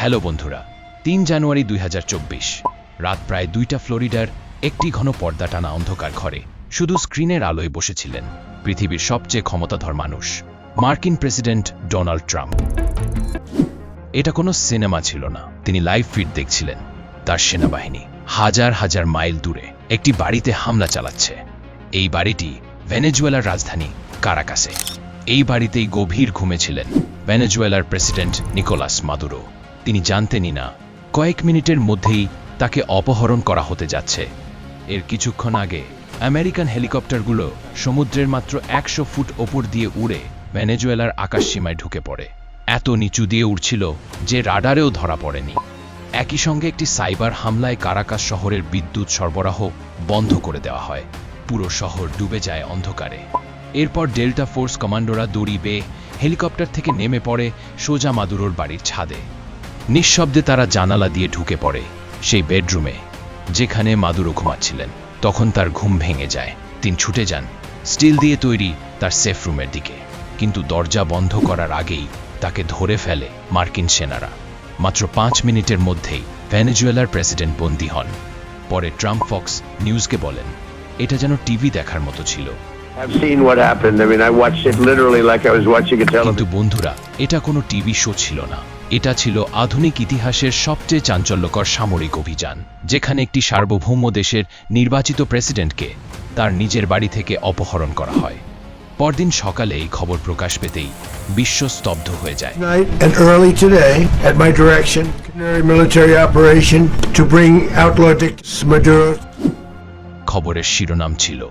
Hello বন্ধুরা, ৩ জানুয়ারি ২০২৪ রাত প্রায় ২টা ফ্লোরিডার একটি ঘন পর্দা টানা অন্ধকার ঘরে শুধু স্ক্রিনের আলোয় বসেছিলেন পৃথিবীর সবচেয়ে ক্ষমতাধর মানুষ, মার্কিন প্রেসিডেন্ট ডোনাল্ড ট্রাম্প। এটা কোনো সিনেমা ছিল না, তিনি লাইভ ফিড দেখছিলেন। তার সেনাবাহিনী হাজার হাজার মাইল দূরে একটি বাড়িতে হামলা চালাচ্ছে। এই বাড়িটি ভেনেজুয়েলার রাজধানী কারাকাসে। এই বাড়িতেই গভীর ঘুমেছিলেন ভেনেজুয়েলার প্রেসিডেন্ট নিকোলাস মাদুরো। তিনি জানতেনই না কয়েক মিনিটের মধ্যেই তাকে অপহরণ করা হতে যাচ্ছে। এর কিছুক্ষণ আগে আমেরিকান হেলিকপ্টারগুলো সমুদ্রের মাত্র ১০০ ফুট ওপর দিয়ে উড়ে ভেনেজুয়েলার আকাশসীমায় ঢুকে পড়ে। এত নিচু দিয়ে উড়ছিল যে রাডারেও ধরা পড়েনি। একই সঙ্গে একটি সাইবার হামলায় কারাকাস শহরের বিদ্যুৎ সরবরাহ বন্ধ করে দেওয়া হয়। পুরো শহর ডুবে যায় অন্ধকারে। এরপর ডেল্টা ফোর্স কমান্ডোরা দড়ি বেয়ে হেলিকপ্টার থেকে নেমে পড়ে সোজা মাদুরোর বাড়ির ছাদে। নিঃশব্দে তারা জানালা দিয়ে ঢুকে পড়ে সেই বেডরুমে যেখানে মাদুরো ঘুমাচ্ছিলেন। তখন তার ঘুম ভেঙে যায়। তিনি ছুটে যান স্টিল দিয়ে তৈরি তার সেফ রুমের দিকে, কিন্তু দরজা বন্ধ করার আগেই তাকে ধরে ফেলে মার্কিন সেনারা। মাত্র ৫ মিনিটের মধ্যেই ভেনেজুয়েলার প্রেসিডেন্ট বন্দী হন। পরে ট্রাম্প ফক্স নিউজকে বলেন, এটা যেন টিভি দেখার মতো ছিল। কিন্তু বন্ধুরা, এটা কোনো টিভি শো ছিল না, এটা ছিল আধুনিক ইতিহাসের সবচেয়ে চাঞ্চল্যকর সামরিক অভিযান, যেখানে একটি সার্বভৌম দেশের নির্বাচিত প্রেসিডেন্টকে তার নিজের বাড়ি থেকে অপহরণ করা হয়। পরদিন সকালে এই খবর প্রকাশ পেতেই বিশ্ব স্তব্ধ হয়ে যায়। And early today, at my direction, military operation to bring outlaw dictator Maduro. খবরের শিরোনাম ছিল,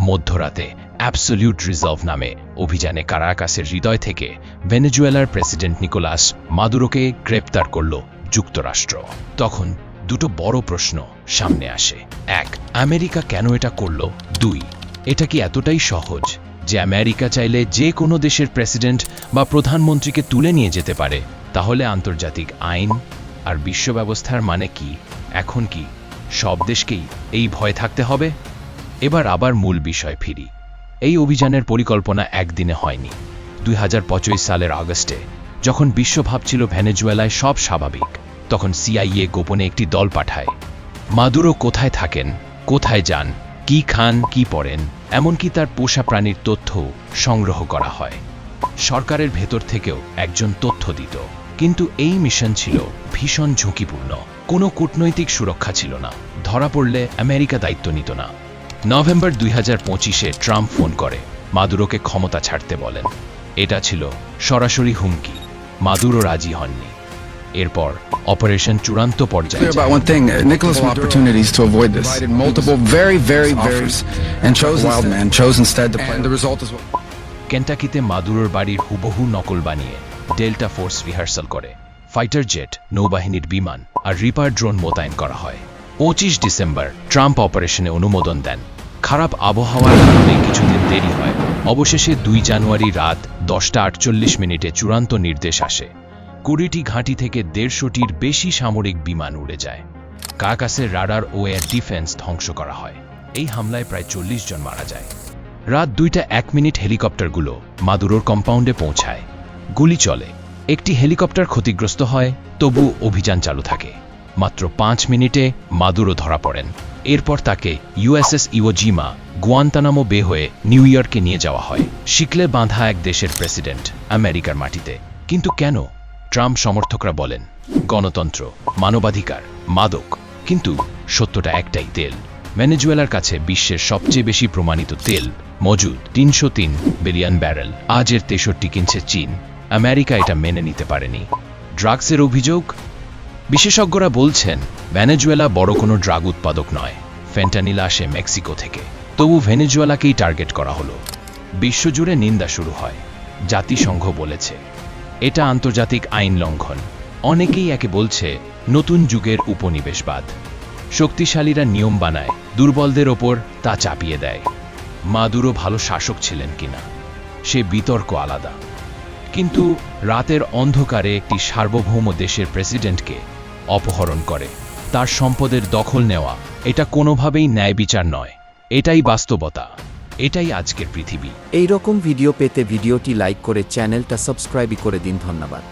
মধ্যরাতে অ্যাবসলিউট রিজার্ভ নামে অভিযানে কারাকাসের হৃদয় থেকে ভেনেজুয়েলার প্রেসিডেন্ট নিকোলাস মাদুরোকে গ্রেপ্তার করল যুক্তরাষ্ট্র। তখন দুটো বড় প্রশ্ন সামনে আসে। ১, আমেরিকা কেন এটা করল? ২, এটা কি এতটাই সহজ যে আমেরিকা চাইলে যে কোনো দেশের প্রেসিডেন্ট বা প্রধানমন্ত্রীকে তুলে নিয়ে যেতে পারে? তাহলে আন্তর্জাতিক আইন আর বিশ্ব ব্যবস্থার মানে কি? এখন কি সব দেশকেই এই ভয় থাকতে হবে? এবার আবার মূল বিষয় ফিরি। এই অভিযানের পরিকল্পনা একদিনে হয়নি। ২০২৫ সালের আগস্টে যখন বিশ্ব ভাবছিল ভেনেজুয়েলায় সব স্বাভাবিক, তখন সিআইএ গোপনে একটি দল পাঠায়। মাদুরো কোথায় থাকেন, কোথায় যান, কি খান, কি পরেন, এমনকি তার পোষা প্রাণীর তথ্য সংগ্রহ করা হয়। সরকারের ভেতর থেকেও একজন তথ্য দিত, কিন্তু এই মিশন ছিল ভীষণ ঝুঁকিপূর্ণ। কোনো কূটনৈতিক সুরক্ষা ছিল না, ধরা পড়লে আমেরিকা দায়িত্ব নিত না। নভেম্বর ২০২৫-এ ট্রাম্প ফোন করে মাদুরোকে ক্ষমতা ছাড়তে বলেন। এটা ছিল সরাসরি হুমকি। মাদুরো রাজি হননি। এরপর অপারেশন চূড়ান্ত পর্যায়ে যায়। One thing, Nicolas opportunities to avoid this. Multiple very and chose wild man chose instead to play. The result is কেন্টাকিতে মাদুরোর বাড়ির হুবহু নকল বানিয়ে ডেল্টা ফোর্স রিহার্সাল করে। ফাইটার জেট, নৌবাহিনীর বিমান আর রিপার ড্রোন মোতায়েন করা হয়। ২৫ ডিসেম্বর ট্রাম্প অপারেশনে অনুমোদন দেন। খারাপ আবহাওয়ার কারণে কিছুদিন দেরি হয়। অবশেষে ২ জানুয়ারি রাত ১০টা ৪৮ চূড়ান্ত নির্দেশ আসে। ২০টি ঘাঁটি থেকে ১৫০টির বেশি সামরিক বিমান উড়ে যায়। কারাকাসের রাডার ও এয়ার ডিফেন্স ধ্বংস করা হয়। এই হামলায় প্রায় ৪০ জন মারা যায়। রাত ২টা ১ হেলিকপ্টারগুলো মাদুরোর কম্পাউন্ডে পৌঁছায়। গুলি চলে। একটি হেলিকপ্টার ক্ষতিগ্রস্ত হয়, তবু অভিযান চালু থাকে। মাত্র ৫ মিনিটে মাদুরো ধরা পড়েন। এরপর তাকে ইউএসএস ইও জিমা গুয়ান্তানামো বে হয়ে নিউ ইয়র্কে নিয়ে যাওয়া হয়। শিকলে বাঁধা এক দেশের প্রেসিডেন্ট আমেরিকার মাটিতে। কিন্তু কেন? ট্রাম্প সমর্থকরা বলেন গণতন্ত্র, মানবাধিকার, মাদক। কিন্তু সত্যটা একটাই, তেল। ভেনেজুয়েলার কাছে বিশ্বের সবচেয়ে বেশি প্রমাণিত তেল মজুদ, ৩০৩ বিলিয়ন ব্যারেল। আজ এর ৬৩ কিনছে চীন। আমেরিকা এটা মেনে নিতে পারেনি। ড্রাগসের অভিযোগ? বিশেষজ্ঞরা বলছেন ভেনেজুয়েলা বড় কোনো ড্রাগ উৎপাদক নয়। ফেন্টানিল আসে মেক্সিকো থেকে। তবু ভেনেজুয়েলাকেই টার্গেট করা হলো। বিশ্বজুড়ে নিন্দা শুরু হয়। জাতিসংঘ বলেছে এটা আন্তর্জাতিক আইন লঙ্ঘন। অনেকেই একে বলছে নতুন যুগের উপনিবেশবাদ। শক্তিশালীরা নিয়ম বানায়, দুর্বলদের ওপর তা চাপিয়ে দেয়। মাদুরো ভালো শাসক ছিলেন কিনা সে বিতর্ক আলাদা, কিন্তু রাতের অন্ধকারে একটি সার্বভৌম দেশের প্রেসিডেন্টকে অপহরণ করে তার সম্পদের দখল নেওয়া, এটা কোনোভাবেই ন্যায় বিচার নয়। এটাই বাস্তবতা, এটাই আজকের পৃথিবী। এই রকম ভিডিও পেতে ভিডিওটি লাইক করে চ্যানেলটা সাবস্ক্রাইব করে দিন। ধন্যবাদ।